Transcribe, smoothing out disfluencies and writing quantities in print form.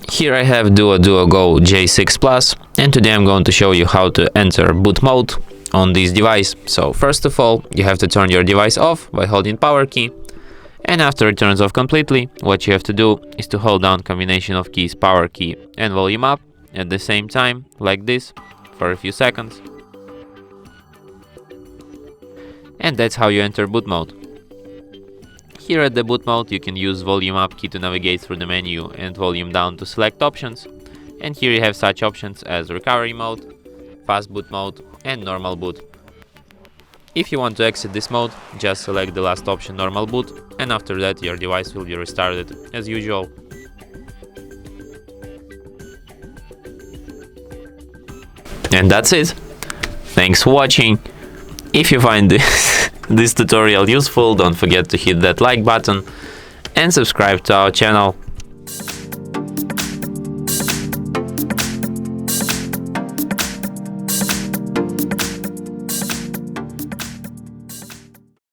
Here I have DUODUOGO J6 Plus, and today I'm going to show you how to enter boot mode on this device. So first of all, you have to turn your device off by holding power key, and after it turns off completely, what you have to do is to hold down combination of keys power key and volume up at the same time, like this, for a few seconds. And that's how you enter boot mode. Here at the boot mode, you can use volume up key to navigate through the menu and volume down to select options. And here you have such options as recovery mode, fast boot mode and normal boot. If you want to exit this mode, just select the last option, normal boot, and after that your device will be restarted as usual. And that's it. Thanks for watching. If you find this tutorial useful, don't forget to hit that like button and subscribe to our channel.